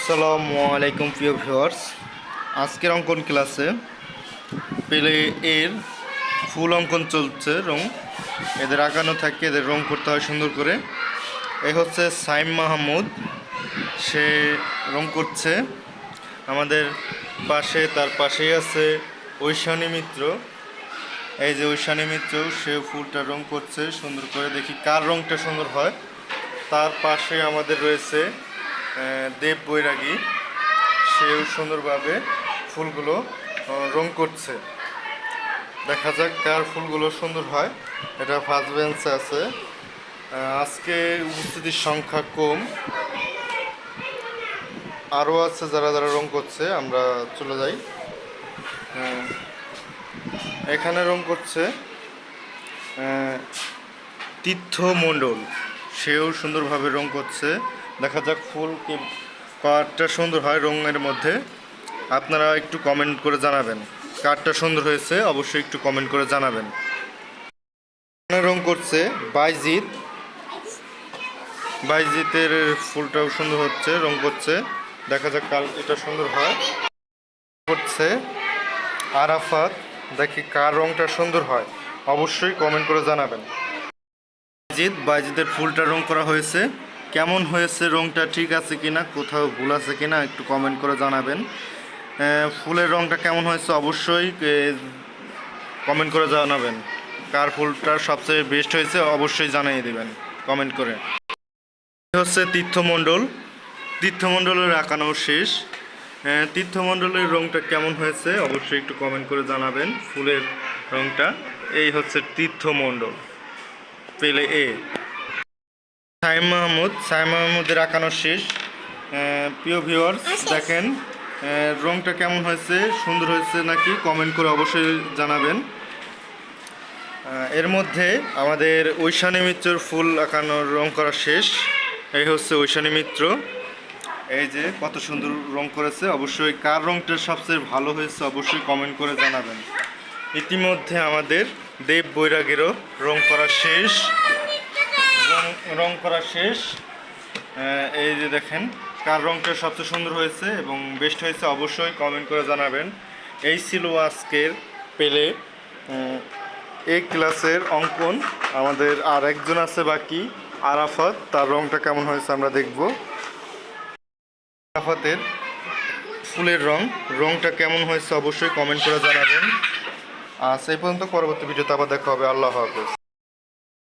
আসসালামু আলাইকুম প্রিয় ভিউয়ার্স। আজকের অঙ্কন ক্লাসে পেলে এর ফুল অঙ্কন চলছে। রং এদের আঁকানো থাকে, এদের রং করতে হয় সুন্দর করে। এই হচ্ছে সাইম মাহমুদ, সে রং করছে। আমাদের পাশে, তার পাশেই আছে ঐশানী মিত্র। এই যে ঐশানী মিত্র, সে ফুলটা রং করছে সুন্দর করে। দেখি কার রংটা সুন্দর হয়। তার পাশে আমাদের রয়েছে দেব বৈরাগী, সেও সুন্দরভাবে ফুলগুলো রং করছে। দেখা যাক কার ফুলগুলো সুন্দর হয়। এটা ফার্স্ট বেঞ্চে আছে। আজকে উপস্থিতির সংখ্যা কম, আরও আছে যারা যারা রং করছে। আমরা চলে যাই। এখানে রং করছে তীর্থ মণ্ডল, সেও সুন্দরভাবে রং করছে। দেখা যাক ফুল কি কারটা সুন্দর হয় রঙের মধ্যে। আপনারা একটু কমেন্ট করে জানাবেন কারটা সুন্দর হয়েছে, অবশ্যই একটু কমেন্ট করে জানাবেন। রং করছে বাইজিৎ, বাইজিতের ফুলটাও সুন্দর হচ্ছে, রং করছে। দেখা যাক কাল এটা সুন্দর হয়। করছে আরাফাত, দেখি কার রংটা সুন্দর হয়, অবশ্যই কমেন্ট করে জানাবেন। বাইজিতের ফুলটা রং করা হয়েছে, কেমন হয়েছে রংটা, ঠিক আছে কিনা, কোথাও ভুল আছে কিনা একটু কমেন্ট করে জানাবেন। ফুলের রংটা কেমন হয়েছে অবশ্যই কমেন্ট করে জানাবেন। কার ফুলটা সবচেয়ে বেস্ট হয়েছে অবশ্যই জানিয়ে দেবেন কমেন্ট করে। হচ্ছে তীর্থমণ্ডল, তীর্থমণ্ডলের আঁকানো শেষ। তীর্থমণ্ডলের রংটা কেমন হয়েছে অবশ্যই একটু কমেন্ট করে জানাবেন। ফুলের রংটা এই হচ্ছে তীর্থমণ্ডল, পেলে এ। সাইম মাহমুদ, সাইম মাহমুদের আঁকানো শেষ। প্রিয় ভিউয়ার্স, দেখেন রংটা কেমন হয়েছে, সুন্দর হয়েছে নাকি, কমেন্ট করে অবশ্যই জানাবেন। এর মধ্যে আমাদের ঐশানী মিত্রর ফুল আঁকানোর রং করা শেষ। এই হচ্ছে ঐশানী মিত্র, এই যে কত সুন্দর রং করেছে। অবশ্যই কার রংটা সবচেয়ে ভালো হয়েছে অবশ্যই কমেন্ট করে জানাবেন। ইতিমধ্যে আমাদের দেব বৈরাগীরও রং করা শেষ, রং করা শেষ। এই যে দেখেন কার রংটা সবচেয়ে সুন্দর হয়েছে এবং বেস্ট হয়েছে অবশ্যই কমেন্ট করে জানাবেন। এই ছিল আজকের পেলে এই ক্লাসের অঙ্কন। আমাদের আর একজন আছে বাকি, আরাফাত, তার রংটা কেমন হয়েছে আমরা দেখব। আরাফাতের ফুলের রংটা কেমন হয়েছে অবশ্যই কমেন্ট করে জানাবেন। সেই পর্যন্ত পরবর্তী ভিডিওতে আবার দেখা হবে। আল্লাহ হাফেজ।